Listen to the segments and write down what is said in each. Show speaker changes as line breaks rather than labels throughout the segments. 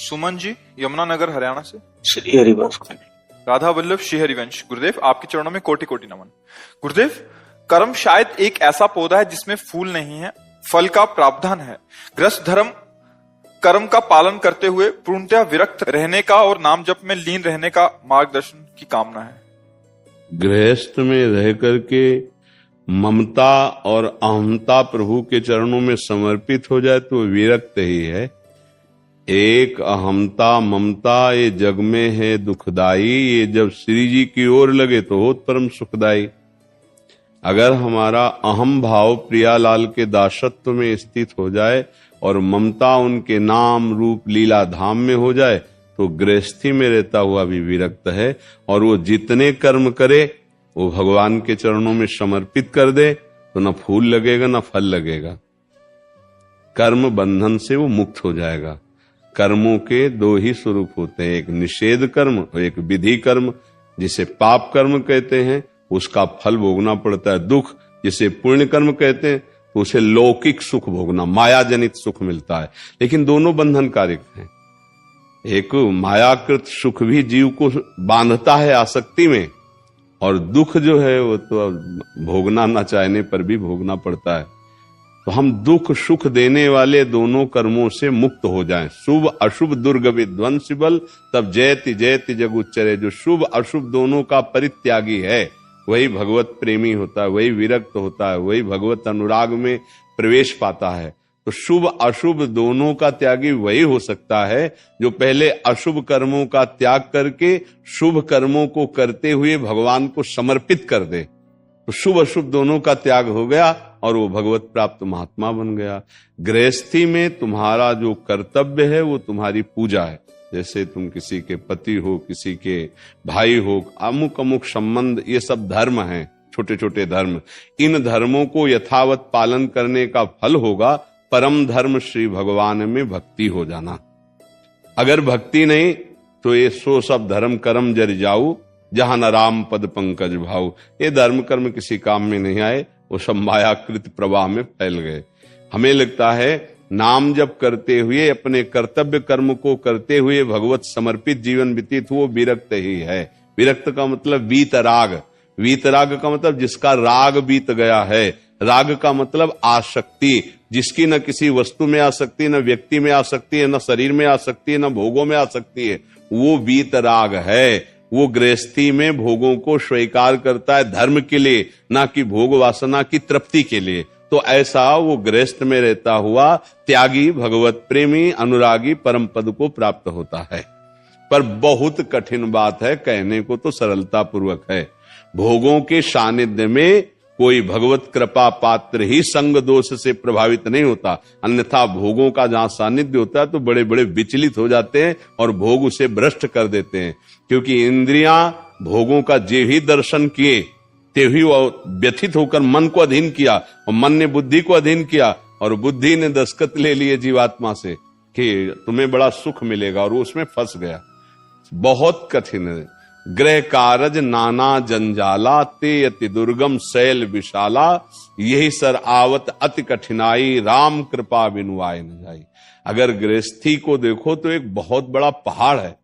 सुमन जी, यमुनानगर हरियाणा से।
श्री हरिवंश।
राधा वल्लभ श्री हरिवंश। गुरुदेव, आपके चरणों में कोटि कोटि नमन। गुरुदेव, कर्म शायद एक ऐसा पौधा है जिसमें फूल नहीं है, फल का प्रावधान है। गृहस्थ धर्म कर्म का पालन करते हुए पूर्णतः विरक्त रहने का और नाम जप में लीन रहने का मार्गदर्शन की कामना है।
गृहस्थ में रह करके ममता और अहमता प्रभु के चरणों में समर्पित हो जाए तो विरक्त ही है। एक अहमता ममता ये जग में है दुखदाई, ये जब श्री जी की ओर लगे तो होत परम सुखदाई। अगर हमारा अहम भाव प्रियालाल के दासत्व में स्थित हो जाए और ममता उनके नाम रूप लीला धाम में हो जाए तो गृहस्थी में रहता हुआ भी विरक्त है। और वो जितने कर्म करे वो भगवान के चरणों में समर्पित कर दे तो न फूल लगेगा न फल लगेगा। कर्म बंधन से वो मुक्त हो जाएगा। कर्मों के दो ही स्वरूप होते हैं, एक निषेध कर्म और एक विधि कर्म। जिसे पाप कर्म कहते हैं उसका फल भोगना पड़ता है दुख, जिसे पुण्य कर्म कहते हैं तो उसे लौकिक सुख भोगना, माया जनित सुख मिलता है। लेकिन दोनों बंधनकारक हैं। एक मायाकृत सुख भी जीव को बांधता है आसक्ति में, और दुख जो है वो तो भोगना न चाहने पर भी भोगना पड़ता है। तो हम दुख सुख देने वाले दोनों कर्मों से मुक्त हो जाएं। शुभ अशुभ दुर्ग विध्वंस बल तब जयति जयति जग उच्चरे। जो शुभ अशुभ दोनों का परित्यागी है वही भगवत प्रेमी होता है, वही विरक्त होता है, वही भगवत अनुराग में प्रवेश पाता है। तो शुभ अशुभ दोनों का त्यागी वही हो सकता है जो पहले अशुभ कर्मों का त्याग करके शुभ कर्मों को करते हुए भगवान को समर्पित कर दे। तो शुभ अशुभ दोनों का त्याग हो गया और वो भगवत प्राप्त महात्मा बन गया। गृहस्थी में तुम्हारा जो कर्तव्य है वो तुम्हारी पूजा है। जैसे तुम किसी के पति हो, किसी के भाई हो, अमुक अमुक संबंध, ये सब धर्म हैं, छोटे छोटे धर्म। इन धर्मों को यथावत पालन करने का फल होगा परम धर्म श्री भगवान में भक्ति हो जाना। अगर भक्ति नहीं तो ये सो सब धर्म कर्म जर जाऊ जहां न राम पद पंकज भाऊ। ये धर्म कर्म किसी काम में नहीं आए, वो सब मायाकृत प्रवाह में फैल गए। हमें लगता है नाम जप करते हुए अपने कर्तव्य कर्म को करते हुए भगवत समर्पित जीवन व्यतीत वो विरक्त ही है। विरक्त का मतलब वीतराग। वीतराग का मतलब जिसका राग बीत गया है। राग का मतलब आसक्ति, जिसकी न किसी वस्तु में आसक्ति, न व्यक्ति में आसक्ति है, न शरीर में आसक्ति है, न भोगों में आसक्ति है, वो वीतराग है। वो गृहस्थी में भोगों को स्वीकार करता है धर्म के लिए, ना कि भोग वासना की तृप्ति के लिए। तो ऐसा वो गृहस्थ में रहता हुआ त्यागी भगवत प्रेमी अनुरागी परम पद को प्राप्त होता है। पर बहुत कठिन बात है, कहने को तो सरलता पूर्वक है। भोगों के सानिध्य में कोई भगवत कृपा पात्र ही संग दोष से प्रभावित नहीं होता, अन्यथा भोगों का जहां सानिध्य होता है तो बड़े बड़े विचलित हो जाते हैं और भोग उसे भ्रष्ट कर देते हैं। क्योंकि इंद्रियां भोगों का जे ही दर्शन किए ते ही वो व्यथित होकर मन को अधीन किया, और मन ने बुद्धि को अधीन किया, और बुद्धि ने दस्तखत ले लिए जीवात्मा से कि तुम्हें बड़ा सुख मिलेगा, और उसमें फंस गया। बहुत कठिन है। ग्रह कारज नाना जंजाला ते अति दुर्गम शैल विशाला। यही सर आवत अति कठिनाई राम कृपा बिनु आए न जाई। अगर गृहस्थी को देखो तो एक बहुत बड़ा पहाड़ है।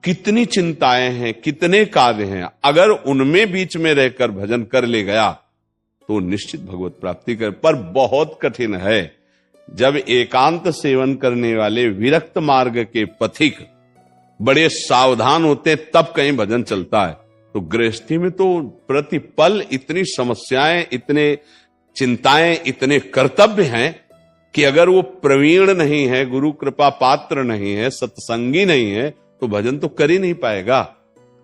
कितनी चिंताएं हैं, कितने कार्य हैं। अगर उनमें बीच में रहकर भजन कर ले गया तो निश्चित भगवत प्राप्ति कर। पर बहुत कठिन है। जब एकांत सेवन करने वाले विरक्त मार्ग के पथिक बड़े सावधान होते तब कहीं भजन चलता है। तो गृहस्थी में तो प्रतिपल इतनी समस्याएं, इतने चिंताएं, इतने कर्तव्य हैं कि अगर वो प्रवीण नहीं है, गुरु कृपा पात्र नहीं है, सत्संगी नहीं है तो भजन तो कर ही नहीं पाएगा।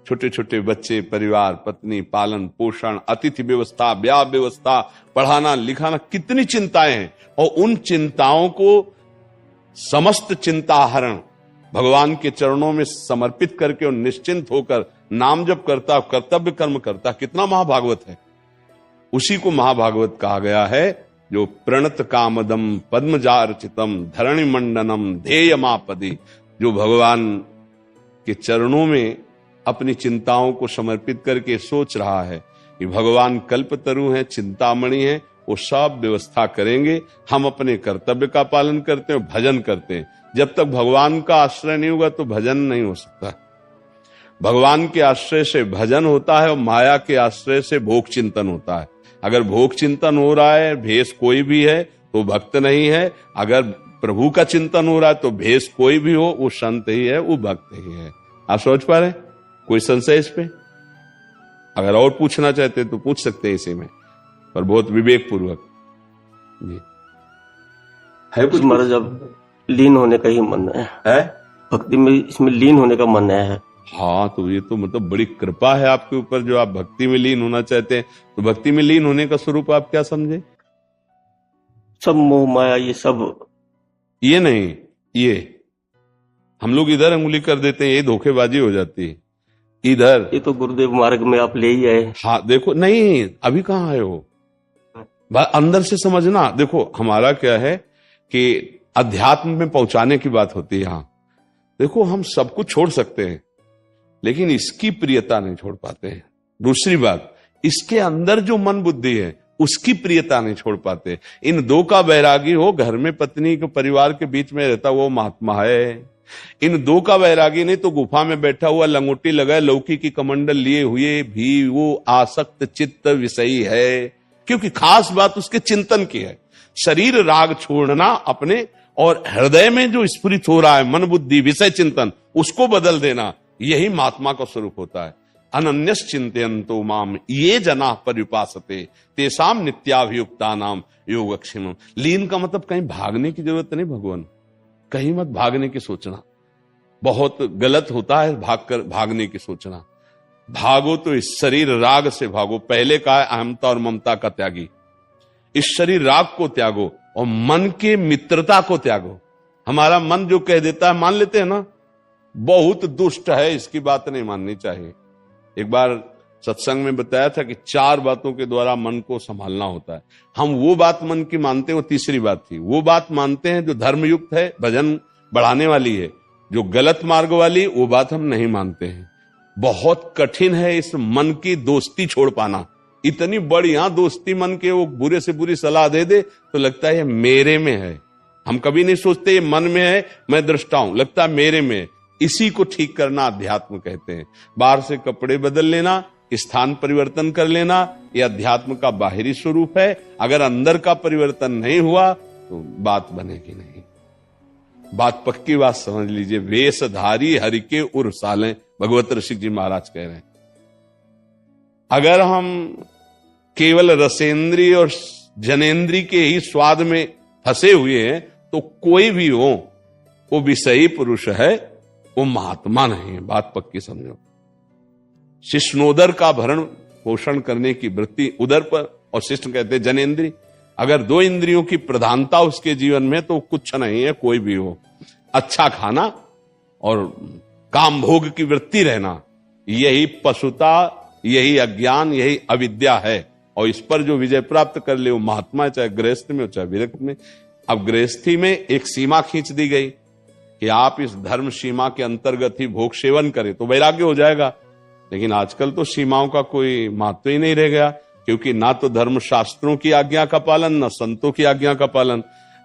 छोटे छोटे बच्चे, परिवार, पत्नी, पालन पोषण, अतिथि व्यवस्था, ब्याह व्यवस्था, पढ़ाना लिखाना, कितनी चिंताएं हैं। और उन चिंताओं को समस्त चिंताहरण भगवान के चरणों में समर्पित करके और निश्चिंत होकर नाम जप करता, कर्तव्य कर्म करता, कितना महाभागवत है। उसी को महाभागवत कहा गया है जो प्रणत कामदम पद्मजार्चितम धरणि मंडनम ध्येयमापदी। जो भगवान के चरणों में अपनी चिंताओं को समर्पित करके सोच रहा है कि भगवान कल्पतरु हैं, चिंतामणि हैं, वो सब व्यवस्था करेंगे। हम अपने कर्तव्य का पालन करते हैं, भजन करते हैं। जब तक भगवान का आश्रय नहीं होगा तो भजन नहीं हो सकता। भगवान के आश्रय से भजन होता है और माया के आश्रय से भोग चिंतन होता है। अगर भोग चिंतन हो रहा है, भेष कोई भी है तो भक्त नहीं है। अगर प्रभु का चिंतन हो रहा है तो भेष कोई भी हो, वो संत ही है, वो भक्त ही है। आप सोच पा रहे? कोई संशय इस पे? अगर और पूछना चाहते तो पूछ सकते हैं इसी में, पर बहुत विवेक पूर्वक।
है कुछ महाराज? अब लीन होने का ही मन है भक्ति में, इसमें लीन होने का मन है।
हाँ, तो ये तो मतलब बड़ी कृपा है आपके ऊपर जो आप भक्ति में लीन होना चाहते हैं। तो भक्ति में लीन होने का स्वरूप आप क्या समझे?
सब मोह माया ये सब,
ये नहीं, ये हम लोग इधर अंगुली कर देते हैं, ये धोखेबाजी हो जाती है। इधर
ये तो गुरुदेव मार्ग में आप ले ही आए।
हाँ देखो, नहीं अभी कहाँ आए हो, अंदर से समझना। देखो हमारा क्या है कि अध्यात्म में पहुंचाने की बात होती है। यहाँ देखो, हम सब कुछ छोड़ सकते हैं लेकिन इसकी प्रियता नहीं छोड़ पाते हैं। दूसरी बात, इसके अंदर जो मन बुद्धि है उसकी प्रियता नहीं छोड़ पाते। इन दो का वैरागी हो, घर में पत्नी के परिवार के बीच में रहता वो महात्मा है। इन दो का वैरागी नहीं तो गुफा में बैठा हुआ लंगोटी लगाए लौकी की कमंडल लिए हुए भी वो आसक्त चित्त विषयी है, क्योंकि खास बात उसके चिंतन की है। शरीर राग छोड़ना अपने, और हृदय में जो स्फुरित हो रहा है मन बुद्धि विषय चिंतन, उसको बदल देना, यही महात्मा का स्वरूप होता है। अनन्यस चिंतयन्तो माम ये जना पर्युपासते तेसाम नित्याभियुक्ता नाम योगक्षेमम। लीन का मतलब कहीं भागने की जरूरत नहीं भगवान, कहीं मत भागने की सोचना, बहुत गलत होता है भागने की सोचना। भागो तो इस शरीर राग से भागो। पहले कहा है अहमता और ममता का त्यागी, इस शरीर राग को त्यागो और मन के मित्रता को त्यागो। हमारा मन जो कह देता है मान लेते हैं ना, बहुत दुष्ट है, इसकी बात नहीं माननी चाहिए। एक बार सत्संग में बताया था कि 4 बातों के द्वारा मन को संभालना होता है। हम वो बात मन की मानते हैं, वो तीसरी बात थी। वो बात मानते हैं जो धर्मयुक्त है, भजन बढ़ाने वाली है। जो गलत मार्ग वाली, वो बात हम नहीं मानते हैं। बहुत कठिन है इस मन की दोस्ती छोड़ पाना। इतनी बढ़िया दोस्ती मन के, वो बुरे से बुरी सलाह दे दे तो लगता है ये मेरे में है। हम कभी नहीं सोचते ये मन में है, मैं दृष्टा हूं, लगता है मेरे में है। इसी को ठीक करना अध्यात्म कहते हैं। बाहर से कपड़े बदल लेना, स्थान परिवर्तन कर लेना, यह अध्यात्म का बाहरी स्वरूप है। अगर अंदर का परिवर्तन नहीं हुआ तो बात बनेगी नहीं। बात पक्की बात समझ लीजिए। वेशधारी हरि के उर सालें, भगवत ऋषि जी महाराज कह रहे हैं। अगर हम केवल रसेंद्री और जनेन्द्री के ही स्वाद में फंसे हुए हैं तो कोई भी हो वो विषयी पुरुष है, वो महात्मा नहीं है। बात पक्की समझो। शिष्णोदर का भरण पोषण करने की वृत्ति उदर पर, और शिष्ण कहते हैं जनेन्द्री। अगर 2 इंद्रियों की प्रधानता उसके जीवन में तो कुछ नहीं है, कोई भी हो। अच्छा खाना और काम भोग की वृत्ति रहना, यही पशुता, यही अज्ञान, यही अविद्या है। और इस पर जो विजय प्राप्त कर ले वो महात्मा है, चाहे गृहस्थ में हो चाहे विरक्त में। अब गृहस्थी में एक सीमा खींच दी गई कि आप इस धर्म सीमा के अंतर्गत ही भोग सेवन करें तो वैराग्य हो जाएगा। लेकिन आजकल तो सीमाओं का कोई महत्व ही नहीं रह गया, क्योंकि ना तो धर्म शास्त्रों की आज्ञा का पालन, ना संतों की आज्ञा का पालन।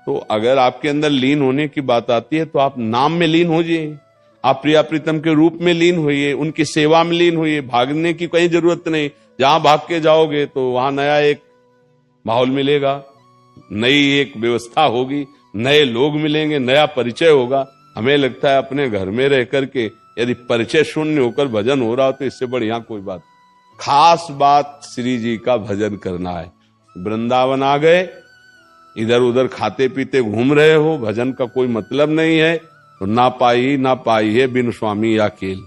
तो अगर आपके अंदर लीन होने की बात आती है तो आप नाम में लीन हो जाइए, आप प्रिया प्रीतम के रूप में लीन होइए, उनकी सेवा में लीन होइए। भागने की कोई जरूरत नहीं। जहां भाग के जाओगे तो वहां नया एक माहौल मिलेगा, नई एक व्यवस्था होगी, नए लोग मिलेंगे, नया परिचय होगा। हमें लगता है अपने घर में रह करके यदि परिचय शून्य होकर भजन हो रहा हो तो इससे बढ़िया कोई बात। खास बात श्री जी का भजन करना है। वृंदावन आ गए, इधर उधर खाते पीते घूम रहे हो, भजन का कोई मतलब नहीं है तो ना पाई है बिन स्वामी अकेल।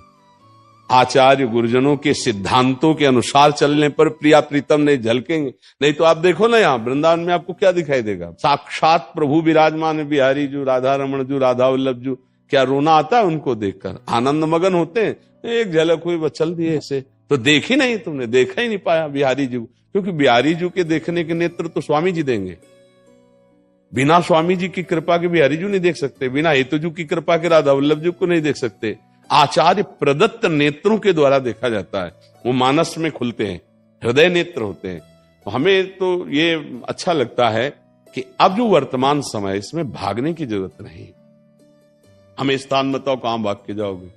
आचार्य गुरुजनों के सिद्धांतों के अनुसार चलने पर प्रिया प्रीतम नहीं झलकेंगे। नहीं तो आप देखो ना, यहाँ वृंदावन में आपको क्या दिखाई देगा? साक्षात प्रभु विराजमान है, बिहारी जू, राधा रमण जू, राधा वल्लभ जू। क्या रोना आता है उनको देखकर? आनंद मगन होते हैं। एक झलक हुई बस चल दिए ऐसे, तो देखी नहीं, तुमने देखा ही नहीं पाया बिहारी जू, क्योंकि बिहारी जू के देखने के नेत्र तो स्वामी जी देंगे। बिना स्वामी जी की कृपा के बिहारी जू नहीं देख सकते, बिना हेतु जू की कृपा के राधा वल्लभ जू को नहीं देख सकते। आचार्य प्रदत्त नेत्रों के द्वारा देखा जाता है, वो मानस में खुलते हैं, हृदय नेत्र होते हैं। हमें तो ये अच्छा लगता है कि अब जो वर्तमान समय है, इसमें भागने की जरूरत नहीं। हमें स्थान बताओ, कहां भाग के जाओगे?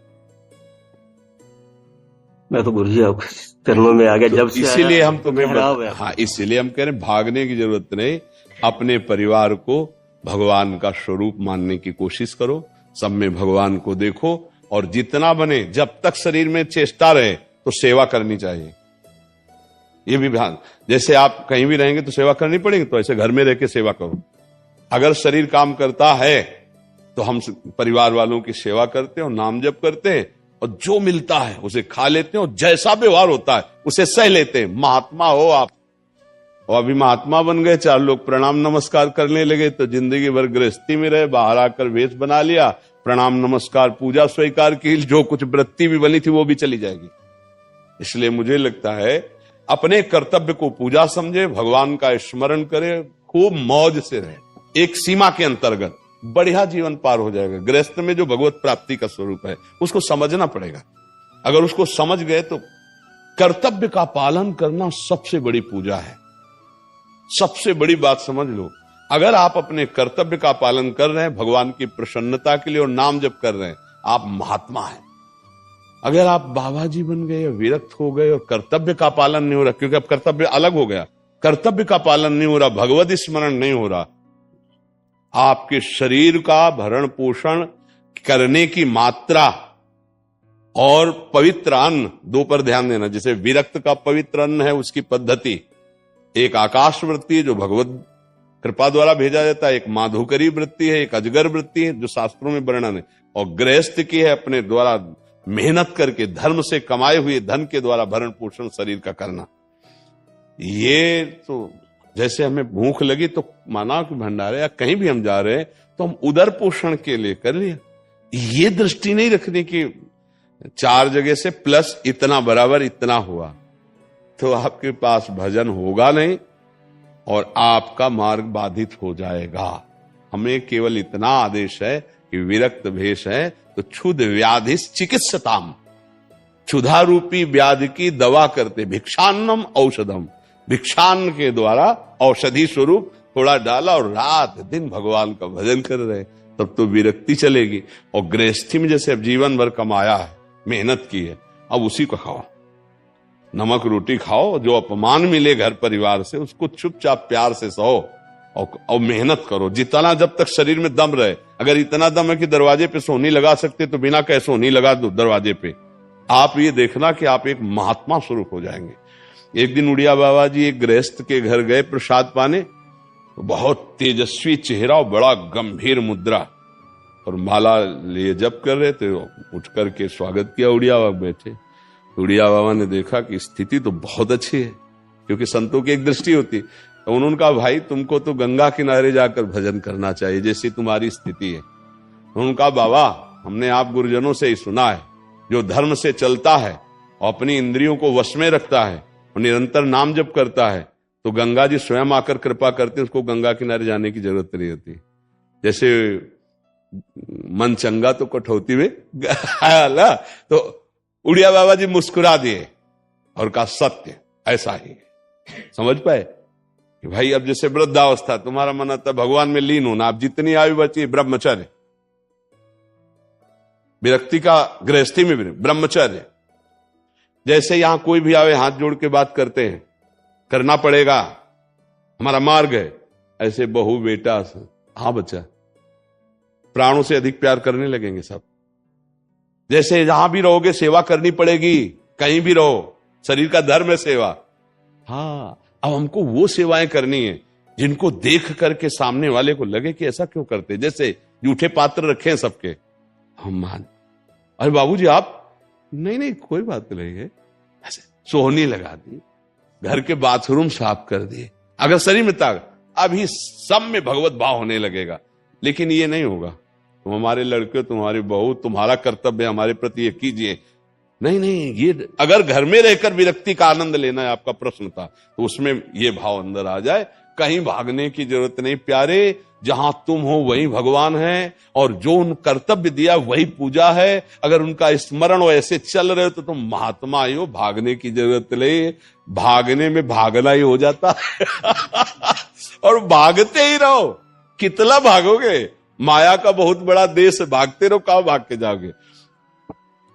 मैं तो गुरु जी आपके चरणों में आ गया, जब से
इसीलिए हम तुम्हें
हाँ,
इसीलिए हम कह रहे हैं भागने की जरूरत नहीं। अपने परिवार को भगवान का स्वरूप मानने की कोशिश करो, सब में भगवान को देखो, और जितना बने, जब तक शरीर में चेष्टा रहे तो सेवा करनी चाहिए। ये भी ध्यान, जैसे आप कहीं भी रहेंगे तो सेवा करनी पड़ेगी, तो ऐसे घर में रह के सेवा करो। अगर शरीर काम करता है तो हम परिवार वालों की सेवा करते हैं और नाम जप करते हैं, और जो मिलता है उसे खा लेते हैं, और जैसा व्यवहार होता है उसे सह लेते हैं। महात्मा हो आप, और अभी महात्मा बन गए, 4 लोग प्रणाम नमस्कार करने लगे तो जिंदगी भर गृहस्थी में रहे, बाहर आकर वेश बना लिया, प्रणाम नमस्कार पूजा स्वीकार की, जो कुछ वृत्ति भी बनी थी वो भी चली जाएगी। इसलिए मुझे लगता है अपने कर्तव्य को पूजा समझे, भगवान का स्मरण करे, खूब मौज से रहे, एक सीमा के अंतर्गत बढ़िया जीवन पार हो जाएगा। गृहस्थ में जो भगवत प्राप्ति का स्वरूप है उसको समझना पड़ेगा। अगर उसको समझ गए तो कर्तव्य का पालन करना सबसे बड़ी पूजा है। सबसे बड़ी बात समझ लो, अगर आप अपने कर्तव्य का पालन कर रहे हैं भगवान की प्रसन्नता के लिए और नाम जप कर रहे हैं, आप महात्मा हैं। अगर आप बाबा जी बन गए, विरक्त हो गए और कर्तव्य का पालन नहीं हो रहा, क्योंकि अब कर्तव्य अलग हो गया, कर्तव्य का पालन नहीं हो रहा, भगवत स्मरण नहीं हो रहा, आपके शरीर का भरण पोषण करने की मात्रा और पवित्र अन्न, 2 पर ध्यान देना। जैसे विरक्त का पवित्र अन्न है, उसकी पद्धति, एक आकाश वृत्ति है जो भगवत कृपा द्वारा भेजा जाता है, एक माधुकरी वृत्ति है, एक अजगर वृत्ति है जो शास्त्रों में वर्णन है, और गृहस्थ की है अपने द्वारा मेहनत करके धर्म से कमाए हुए धन के द्वारा भरण पोषण शरीर का करना। ये तो जैसे हमें भूख लगी तो माना कि भंडारे या कहीं भी हम जा रहे हैं तो हम उदर पोषण के लिए कर लिया। ये दृष्टि नहीं रखने की 4 जगह से प्लस इतना बराबर इतना हुआ, तो आपके पास भजन होगा नहीं और आपका मार्ग बाधित हो जाएगा। हमें केवल इतना आदेश है कि विरक्त भेष है तो क्षुध व्याधि चिकित्सताम, क्षुधा रूपी व्याधि की दवा करते, भिक्षान्नम औषधम, भिक्षान्न के द्वारा औषधि स्वरूप थोड़ा डाला और रात दिन भगवान का भजन कर रहे, तब तो विरक्ति चलेगी। और गृहस्थी में जैसे अब जीवन भर कमाया है, मेहनत की है, अब उसी को खाओ, नमक रोटी खाओ, जो अपमान मिले घर परिवार से उसको चुपचाप प्यार से सहो और मेहनत करो जितना जब तक शरीर में दम रहे। अगर इतना दम है कि दरवाजे पे सोनी लगा सकते तो बिना कहे सोनी लगा दो दरवाजे पे। आप ये देखना कि आप एक महात्मा स्वरूप हो जाएंगे। एक दिन उड़िया बाबा जी एक गृहस्थ के घर गए प्रसाद पाने, बहुत तेजस्वी चेहरा और बड़ा गंभीर मुद्रा, और माला लिए जप कर रहे थे। उठ करके स्वागत किया, उड़िया बाबा बैठे। उड़िया बाबा ने देखा कि स्थिति तो बहुत अच्छी है, क्योंकि संतों की एक दृष्टि होती। तो उन्होंने कहा, भाई तुमको तो गंगा किनारे जाकर भजन करना चाहिए जैसी तुम्हारी स्थिति है। उन्होंने कहा, बाबा हमने आप गुरुजनों से ही सुना है, जो धर्म से चलता है और अपनी इंद्रियों को वश में रखता है और निरंतर नाम जप करता है तो गंगा जी स्वयं आकर कृपा करते हैं, उसको गंगा किनारे जाने की जरूरत नहीं होती। जैसे मन चंगा तो कठौती में आला, तो उड़िया बाबा जी मुस्कुरा दिए और कहा, सत्य ऐसा ही। समझ पाए कि भाई अब जैसे वृद्धावस्था, तुम्हारा मन आता भगवान में लीन होना, आप जितनी आयु बची ब्रह्मचर्य, विरक्ति का गृहस्थी में भी ब्रह्मचर्य। जैसे यहां कोई भी आवे हाथ जोड़ के बात करते हैं, करना पड़ेगा, हमारा मार्ग है। ऐसे बहू बेटा, हाँ बच्चा, प्राणों से अधिक प्यार करने लगेंगे सब। जैसे जहां भी रहोगे सेवा करनी पड़ेगी, कहीं भी रहो, शरीर का धर्म है सेवा। हाँ, अब हमको वो सेवाएं करनी है जिनको देख करके सामने वाले को लगे कि ऐसा क्यों करते। जैसे जूठे पात्र रखे हैं सबके, हम मान, अरे बाबूजी आप, नहीं कोई बात नहीं है, ऐसे सोहनी लगा दी, घर के बाथरूम साफ कर दिए। अगर शरीर में ताकत, अभी सब में भगवत भाव होने लगेगा। लेकिन ये नहीं होगा, तुम हमारे लड़के, तुम्हारी बहू, तुम्हारा कर्तव्य हमारे प्रति ये कीजिए। नहीं, ये अगर घर में रहकर विरक्ति का आनंद लेना है आपका प्रश्न था, तो उसमें ये भाव अंदर आ जाए, कहीं भागने की जरूरत नहीं प्यारे, जहां तुम हो वही भगवान है, और जो उन कर्तव्य दिया वही पूजा है। अगर उनका स्मरण ऐसे चल रहे हो तो तुम महात्मा ही हो, भागने की जरूरत नहीं, भागने में भागना ही हो जाता है। और भागते ही रहो, कितना भागोगे, माया का बहुत बड़ा देश है, भागते रहो, कहां भाग के जाओगे।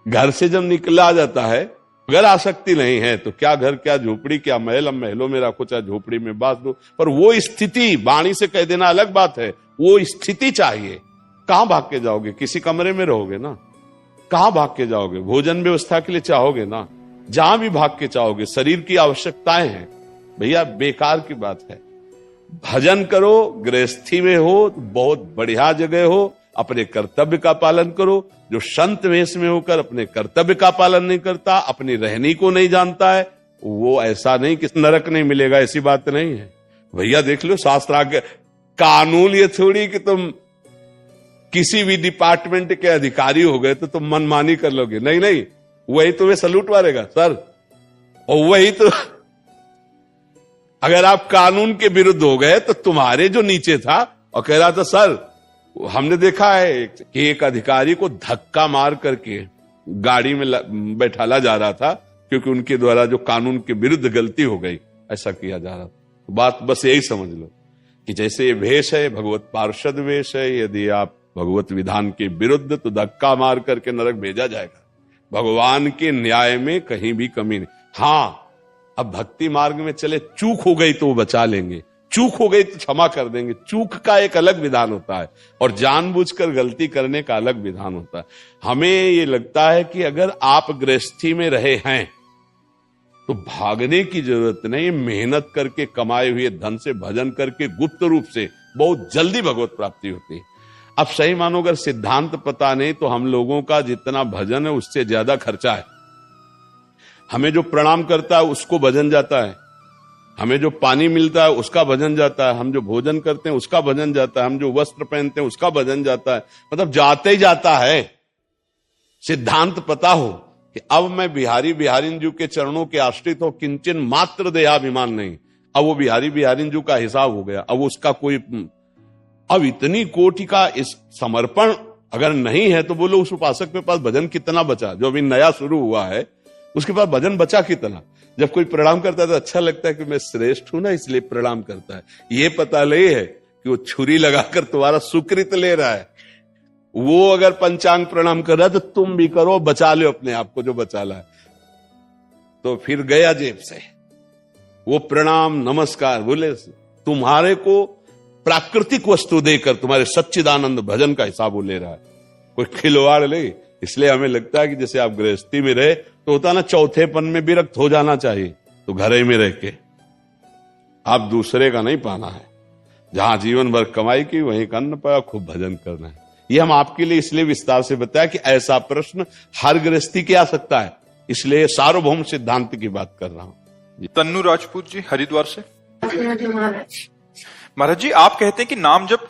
घर से जब निकला जाता है, अगर आसक्ति नहीं है तो क्या घर क्या झोपड़ी क्या महल, अब महलों में रखो चाहे झोपड़ी में बांध दो, पर वो स्थिति वाणी से कह देना अलग बात है, वो स्थिति चाहिए। कहां भाग के जाओगे, किसी कमरे में रहोगे ना, कहां भाग के जाओगे, भोजन व्यवस्था के लिए चाहोगे ना, जहां भी भाग के चाहोगे, शरीर की आवश्यकताएं हैं भैया, बेकार की बात है। भजन करो, गृहस्थी में हो तो बहुत बढ़िया जगह हो, अपने कर्तव्य का पालन करो। जो संत वेश में होकर अपने कर्तव्य का पालन नहीं करता, अपनी रहनी को नहीं जानता है, वो ऐसा नहीं कि नरक नहीं मिलेगा, ऐसी बात नहीं है भैया। देख लो शास्त्र आगे कानून ये थोड़ी कि तुम किसी भी डिपार्टमेंट के अधिकारी हो गए तो तुम मनमानी कर लोगे, नहीं नहीं, वही तुम्हें सलूट मारेगा सर, और वही तो अगर आप कानून के विरुद्ध हो गए तो तुम्हारे जो नीचे था और कह रहा था सर, हमने देखा है कि एक अधिकारी को धक्का मार करके गाड़ी में बैठाला जा रहा था क्योंकि उनके द्वारा जो कानून के विरुद्ध गलती हो गई, ऐसा किया जा रहा था। बात बस यही समझ लो कि जैसे ये वेश है भगवत पार्षद वेश है, यदि आप भगवत विधान के विरुद्ध तो धक्का मार करके नरक भेजा जाएगा। भगवान के न्याय में कहीं भी कमी नहीं। हाँ, अब भक्ति मार्ग में चले, चूक हो गई तो वो बचा लेंगे, चूक हो गई तो क्षमा कर देंगे। चूक का एक अलग विधान होता है और जानबूझकर गलती करने का अलग विधान होता है। हमें ये लगता है कि अगर आप गृहस्थी में रहे हैं तो भागने की जरूरत नहीं, मेहनत करके कमाए हुए धन से भजन करके गुप्त रूप से बहुत जल्दी भगवत प्राप्ति होती है। अब सही मानो, अगर सिद्धांत पता नहीं तो हम लोगों का जितना भजन है उससे ज्यादा खर्चा है। हमें जो प्रणाम करता है उसको भजन जाता है, हमें जो पानी मिलता है उसका भजन जाता है, हम जो भोजन करते हैं उसका भजन जाता है, हम जो वस्त्र पहनते हैं उसका भजन जाता है, मतलब जाते ही जाता है। सिद्धांत पता हो कि अब मैं बिहारी बिहारिन के चरणों के आश्रित हो, किंचन मात्र देहाभिमान नहीं, अब वो बिहारी बिहारिन का हिसाब हो गया, अब उसका कोई, अब इतनी कोटि का इस समर्पण अगर नहीं है तो बोलो उस उपासक के पास भजन कितना बचा, जो अभी नया शुरू हुआ है उसके पास भजन बचा कितना। जब कोई प्रणाम करता है तो अच्छा लगता है कि मैं श्रेष्ठ हूं ना इसलिए प्रणाम करता है, ये पता नहीं है कि वो छुरी लगाकर तुम्हारा सुकृत ले रहा है। वो अगर पंचांग प्रणाम कर रहा है तो तुम भी करो, बचा लो अपने आप को जो बचाला है। तो फिर गया जेब से वो प्रणाम नमस्कार, बोले तुम्हारे को प्राकृतिक वस्तु देकर तुम्हारे सच्चिदानंद भजन का हिसाब वो ले रहा है, कोई खिलवाड़ ले। इसलिए हमें लगता है कि जैसे आप गृहस्थी में रहे तो होता ना चौथेपन में विरक्त हो जाना चाहिए, तो घर ही में रह के आप दूसरे का नहीं पाना है। जहां जीवन भर कमाई की वहीं का अन्न पाया, खूब भजन करना है। ये हम आपके लिए इसलिए विस्तार से बताया कि ऐसा प्रश्न हर गृहस्थी के आ सकता है, इसलिए सार्वभौम सिद्धांत की बात कर रहा हूं।
तन्नू राजपूत जी हरिद्वार से। महाराज जी, आप कहते हैं कि नाम जब